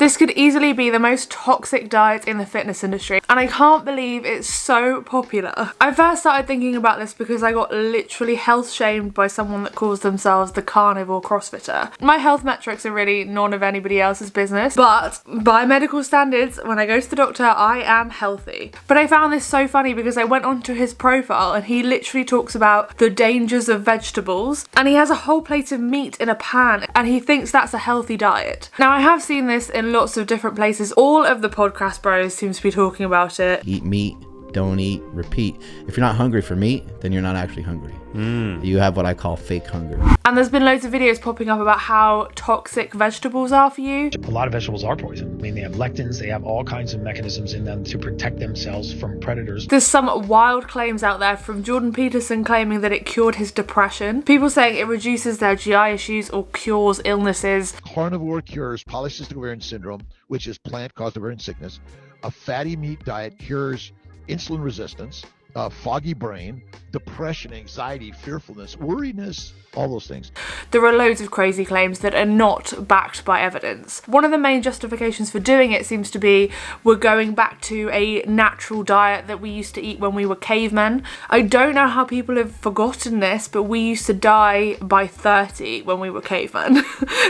This could easily be the most toxic diet in the fitness industry, and I can't believe it's so popular. I first started thinking about this because I got literally health shamed by someone that calls themselves the Carnivore CrossFitter. My health metrics are really none of anybody else's business, but by medical standards, when I go to the doctor, I am healthy. But I found this so funny because I went onto his profile and he literally talks about the dangers of vegetables, and he has a whole plate of meat in a pan and he thinks that's a healthy diet. Now, I have seen this in lots of different places. All of the podcast bros seem to be talking about it. Eat meat, don't eat, repeat. If you're not hungry for meat, then you're not actually hungry. You have what I call fake hunger. And there's been loads of videos popping up about how toxic vegetables are for you. A lot of vegetables are poison. I mean, they have lectins, they have all kinds of mechanisms in them to protect themselves from predators. There's some wild claims out there from Jordan Peterson claiming that it cured his depression. People saying it reduces their GI issues or cures illnesses. Carnivore cures polycystic ovarian syndrome, which is plant-caused ovarian sickness. A fatty meat diet cures insulin resistance, foggy brain, depression, anxiety, fearfulness, worriness, all those things. There are loads of crazy claims that are not backed by evidence. One of the main justifications for doing it seems to be we're going back to a natural diet that we used to eat when we were cavemen. I don't know how people have forgotten this, but we used to die by 30 when we were cavemen.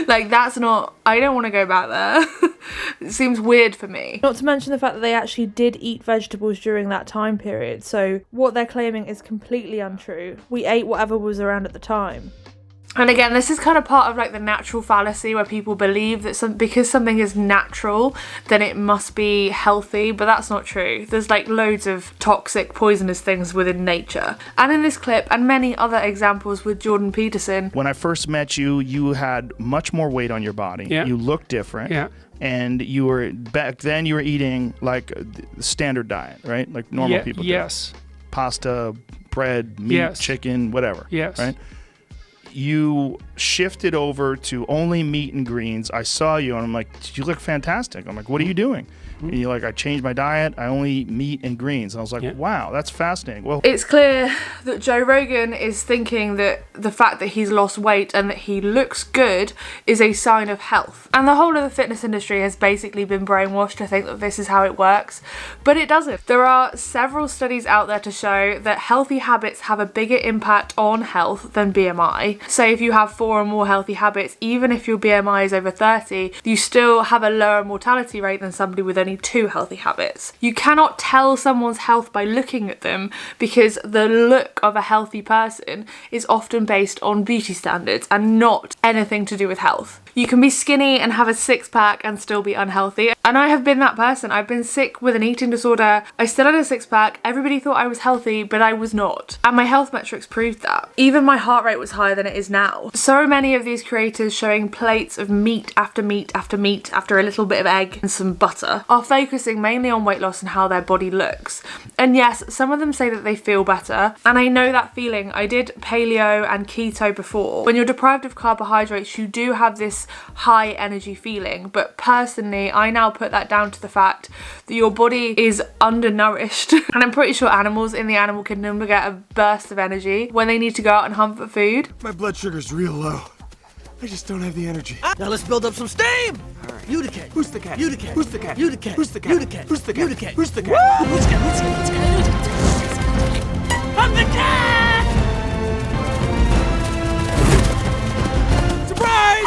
Like, that's not, I don't want to go back there. It seems weird for me. Not to mention the fact that they actually did eat vegetables during that time period, so what they're claiming is completely untrue. We ate whatever was around at the time. And again, this is kind of part of like the natural fallacy where people believe that because something is natural, then it must be healthy, but that's not true. There's like loads of toxic, poisonous things within nature. And in this clip, and many other examples with Jordan Peterson. When I first met you, you had much more weight on your body. Yeah. You looked different. Yeah. And you were, back then you were eating like the standard diet, right? Like normal people do. Yes. Pasta, bread, meat, Yes. chicken, whatever. Yes. Right? You shifted over to only meat and greens. I saw you and I'm like, you look fantastic. I'm like, what are you doing? And you're like, I changed my diet. I only eat meat and greens. And I was like, wow, that's fascinating. Well, it's clear that Joe Rogan is thinking that the fact that he's lost weight and that he looks good is a sign of health. And the whole of the fitness industry has basically been brainwashed to think that this is how it works, but it doesn't. There are several studies out there to show that healthy habits have a bigger impact on health than BMI. So if you have 4 or more healthy habits, even if your BMI is over 30, you still have a lower mortality rate than somebody with only 2 healthy habits. You cannot tell someone's health by looking at them because the look of a healthy person is often based on beauty standards and not anything to do with health. You can be skinny and have a 6-pack and still be unhealthy. And I have been that person. I've been sick with an eating disorder. I still had a 6-pack. Everybody thought I was healthy, but I was not. And my health metrics proved that. Even my heart rate was higher than it is now. So many of these creators showing plates of meat after meat after meat after a little bit of egg and some butter are focusing mainly on weight loss and how their body looks. And yes, some of them say that they feel better. And I know that feeling. I did paleo and keto before. When you're deprived of carbohydrates, you do have this high energy feeling, but personally I now put that down to the fact that your body is undernourished. And I'm pretty sure animals in the animal kingdom will get a burst of energy when they need to go out and hunt for food. My blood sugar's real low. I just don't have the energy. Now let's build up some steam! Alright. You the cat. Who's the cat? You the cat. Who's the cat? You the cat. Who's the cat? You the cat. Who's the cat? You the cat. Who's the cat? Who's the cat? Who's the cat? Who's the cat? I'm the cat! Surprise!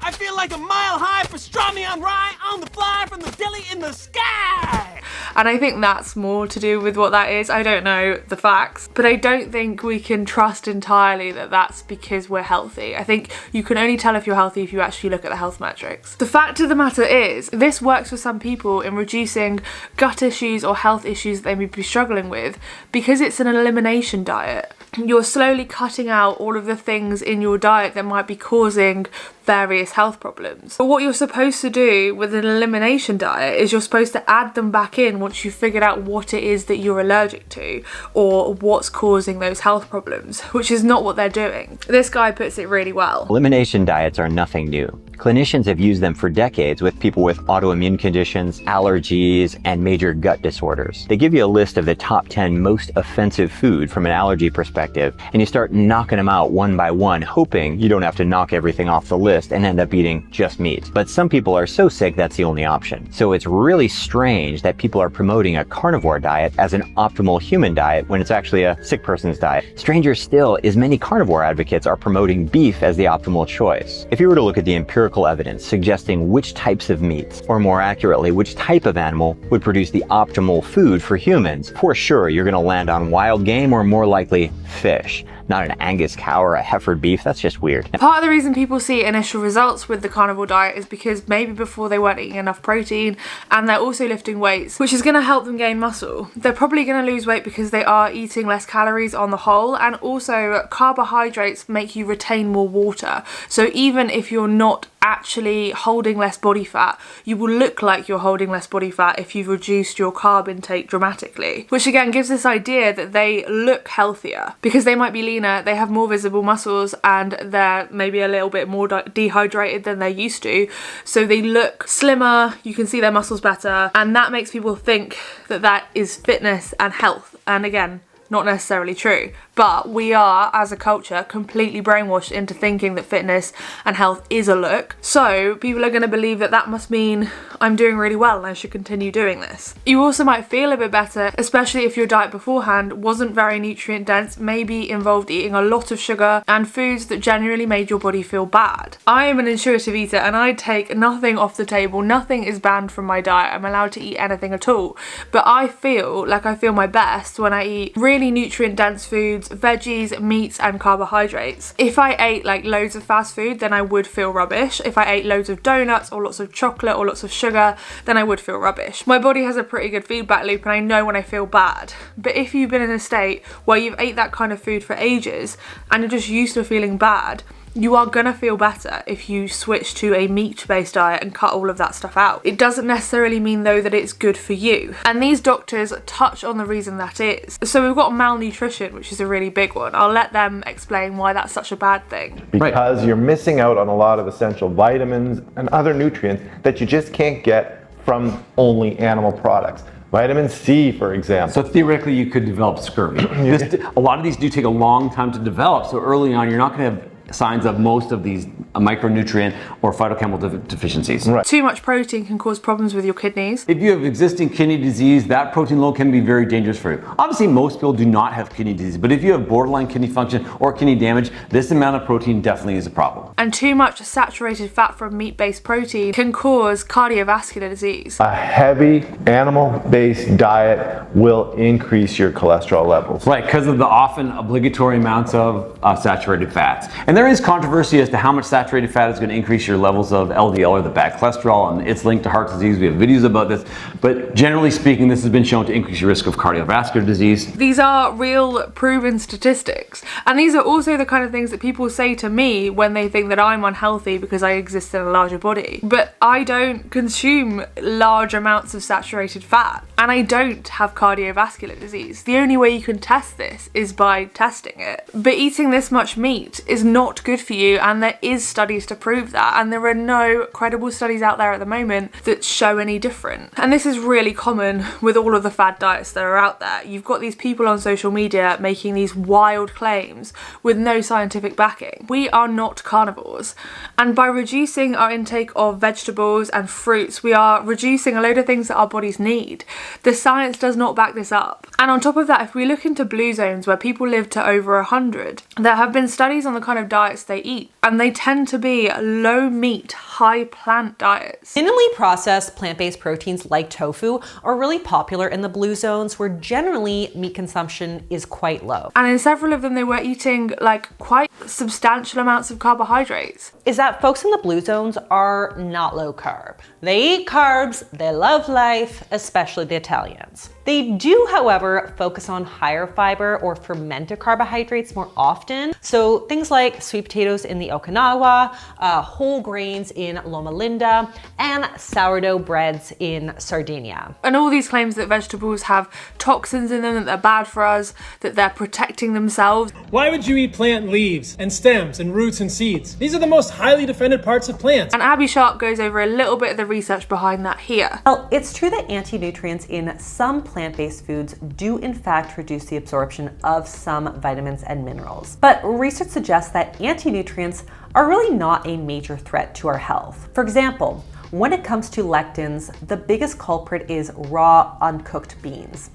I feel like a mile-high pastrami on rye on the fly from the deli in the sky! And I think that's more to do with what that is. I don't know the facts, but I don't think we can trust entirely that that's because we're healthy. I think you can only tell if you're healthy if you actually look at the health metrics. The fact of the matter is, this works for some people in reducing gut issues or health issues that they may be struggling with because it's an elimination diet. You're slowly cutting out all of the things in your diet that might be causing various health problems. But what you're supposed to do with an elimination diet is you're supposed to add them back in once you've figured out what it is that you're allergic to or what's causing those health problems, which is not what they're doing. This guy puts it really well. Elimination diets are nothing new. Clinicians have used them for decades with people with autoimmune conditions, allergies, and major gut disorders. They give you a list of the top 10 most offensive food from an allergy perspective, and you start knocking them out one by one, hoping you don't have to knock everything off the list and end up eating just meat. But some people are so sick that's the only option. So it's really strange that people are promoting a carnivore diet as an optimal human diet when it's actually a sick person's diet. Stranger still is many carnivore advocates are promoting beef as the optimal choice. If you were to look at the empirical evidence suggesting which types of meats, or more accurately, which type of animal would produce the optimal food for humans, for sure you're gonna land on wild game or more likely fish. Not an Angus cow or a heifer beef, that's just weird. Part of the reason people see initial results with the carnivore diet is because maybe before they weren't eating enough protein and they're also lifting weights, which is going to help them gain muscle. They're probably going to lose weight because they are eating less calories on the whole, and also carbohydrates make you retain more water. So even if you're not actually holding less body fat, you will look like you're holding less body fat if you've reduced your carb intake dramatically, which again gives this idea that they look healthier because they might be leaner, they have more visible muscles, and they're maybe a little bit more dehydrated than they're used to, so they look slimmer, you can see their muscles better, and that makes people think that that is fitness and health. And again, not necessarily true, but we are, as a culture, completely brainwashed into thinking that fitness and health is a look. So people are going to believe that that must mean I'm doing really well and I should continue doing this. You also might feel a bit better, especially if your diet beforehand wasn't very nutrient dense, maybe involved eating a lot of sugar and foods that generally made your body feel bad. I am an intuitive eater and I take nothing off the table. Nothing is banned from my diet. I'm allowed to eat anything at all. But I feel like I feel my best when I eat really nutrient dense foods, veggies, meats and carbohydrates. If I ate like loads of fast food, then I would feel rubbish. If I ate loads of donuts or lots of chocolate or lots of sugar, then I would feel rubbish. My body has a pretty good feedback loop and I know when I feel bad. But if you've been in a state where you've ate that kind of food for ages and you're just used to feeling bad, you are gonna feel better if you switch to a meat-based diet and cut all of that stuff out. It doesn't necessarily mean though that it's good for you. And these doctors touch on the reason that is. So we've got malnutrition, which is a really big one. I'll let them explain why that's such a bad thing. Because you're missing out on a lot of essential vitamins and other nutrients that you just can't get from only animal products. Vitamin C, for example. So theoretically, you could develop scurvy. A lot of these do take a long time to develop, so early on, you're not going to have signs of most of these micronutrient or phytochemical deficiencies. Right. Too much protein can cause problems with your kidneys. If you have existing kidney disease, that protein load can be very dangerous for you. Obviously, most people do not have kidney disease, but if you have borderline kidney function or kidney damage, this amount of protein definitely is a problem. And too much saturated fat from meat-based protein can cause cardiovascular disease. A heavy animal-based diet will increase your cholesterol levels. Right, because of the often obligatory amounts of saturated fats. And there is controversy as to how much saturated fat is going to increase your levels of LDL or the bad cholesterol, and it's linked to heart disease. We have videos about this, but generally speaking, this has been shown to increase your risk of cardiovascular disease. These are real proven statistics, and these are also the kind of things that people say to me when they think that I'm unhealthy because I exist in a larger body. But I don't consume large amounts of saturated fat, and I don't have cardiovascular disease. The only way you can test this is by testing it. But eating this much meat is not good for you, and there is studies to prove that, and there are no credible studies out there at the moment that show any different. And this is really common with all of the fad diets that are out there. You've got these people on social media making these wild claims with no scientific backing. We are not carnivores, and by reducing our intake of vegetables and fruits, we are reducing a load of things that our bodies need. The science does not back this up. And on top of that, if we look into blue zones where people live to over 100, there have been studies on the kind of diets they eat, and they tend to be low meat, high plant diets. Minimally processed plant-based proteins like tofu are really popular in the blue zones, where generally meat consumption is quite low. And in several of them, they were eating like quite substantial amounts of carbohydrates. Is that folks in the blue zones are not low carb. They eat carbs, they love life, especially the Italians. They do, however, focus on higher fiber or fermented carbohydrates more often. So things like sweet potatoes in the Okinawa, whole grains in Loma Linda, and sourdough breads in Sardinia. And all these claims that vegetables have toxins in them, that they're bad for us, that they're protecting themselves. Why would you eat plant leaves and stems and roots and seeds? These are the most highly defended parts of plants. And Abby Sharp goes over a little bit of the research behind that here. Well, it's true that anti-nutrients in some plant-based foods do in fact reduce the absorption of some vitamins and minerals. But research suggests that anti-nutrients are really not a major threat to our health. For example, when it comes to lectins, the biggest culprit is raw, uncooked beans.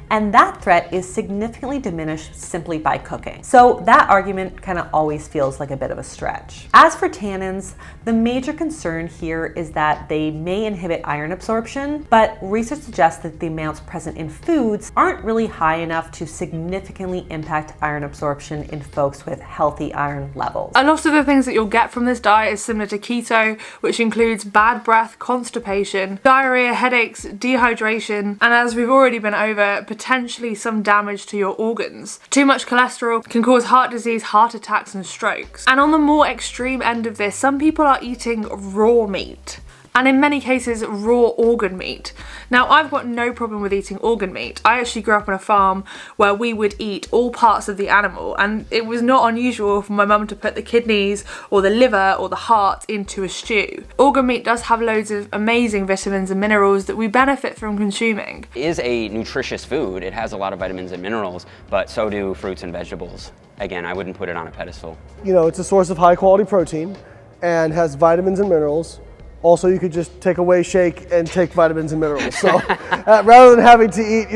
And that threat is significantly diminished simply by cooking. So that argument kind of always feels like a bit of a stretch. As for tannins, the major concern here is that they may inhibit iron absorption, but research suggests that the amounts present in foods aren't really high enough to significantly impact iron absorption in folks with healthy iron levels. A lot of the things that you'll get from this diet is similar to keto, which includes bad breath, constipation, diarrhea, headaches, dehydration, and as we've already been over, potentially some damage to your organs. Too much cholesterol can cause heart disease, heart attacks, and strokes. And on the more extreme end of this, some people are eating raw meat. And in many cases, raw organ meat. Now, I've got no problem with eating organ meat. I actually grew up on a farm where we would eat all parts of the animal, and it was not unusual for my mum to put the kidneys or the liver or the heart into a stew. Organ meat does have loads of amazing vitamins and minerals that we benefit from consuming. It is a nutritious food. It has a lot of vitamins and minerals, but so do fruits and vegetables. Again, I wouldn't put it on a pedestal. You know, it's a source of high quality protein and has vitamins and minerals. Also, you could just take a whey shake and take vitamins and minerals. So rather than having to eat,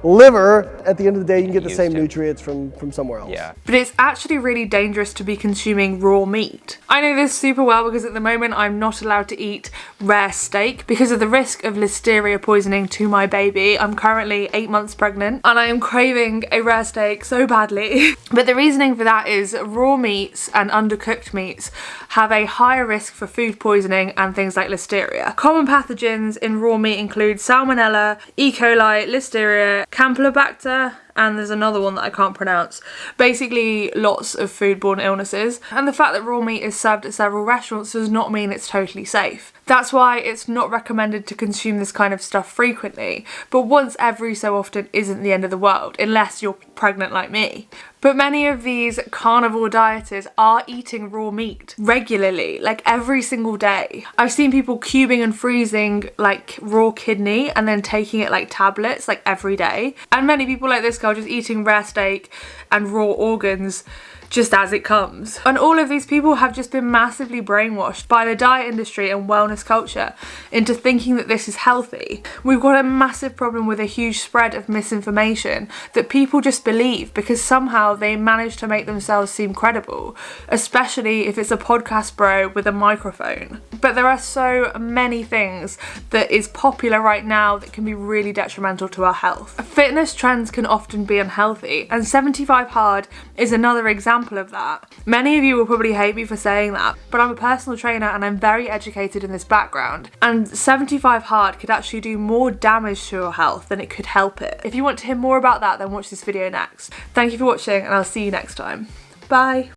liver, at the end of the day, you can get the same nutrients from somewhere else. Yeah. But it's actually really dangerous to be consuming raw meat. I know this super well because at the moment I'm not allowed to eat rare steak because of the risk of listeria poisoning to my baby. I'm currently 8 months pregnant and I am craving a rare steak so badly. But the reasoning for that is raw meats and undercooked meats have a higher risk for food poisoning and things like listeria. Common pathogens in raw meat include Salmonella, E. coli, Listeria, Campylobacter, and there's another one that I can't pronounce. Basically, lots of foodborne illnesses. And the fact that raw meat is served at several restaurants does not mean it's totally safe. That's why it's not recommended to consume this kind of stuff frequently, but once every so often isn't the end of the world, unless you're pregnant like me. But many of these carnivore dieters are eating raw meat regularly, like every single day. I've seen people cubing and freezing like raw kidney and then taking it like tablets like every day. And many people like this girl just eating rare steak and raw organs just as it comes. And all of these people have just been massively brainwashed by the diet industry and wellness culture into thinking that this is healthy. We've got a massive problem with a huge spread of misinformation that people just believe because somehow they manage to make themselves seem credible, especially if it's a podcast bro with a microphone. But there are so many things that is popular right now that can be really detrimental to our health. Fitness trends can often be unhealthy, and 75 Hard is another example of that. Many of you will probably hate me for saying that, but I'm a personal trainer and I'm very educated in this background, and 75 Hard could actually do more damage to your health than it could help it. If you want to hear more about that, then watch this video next. Thank you for watching and I'll see you next time. Bye!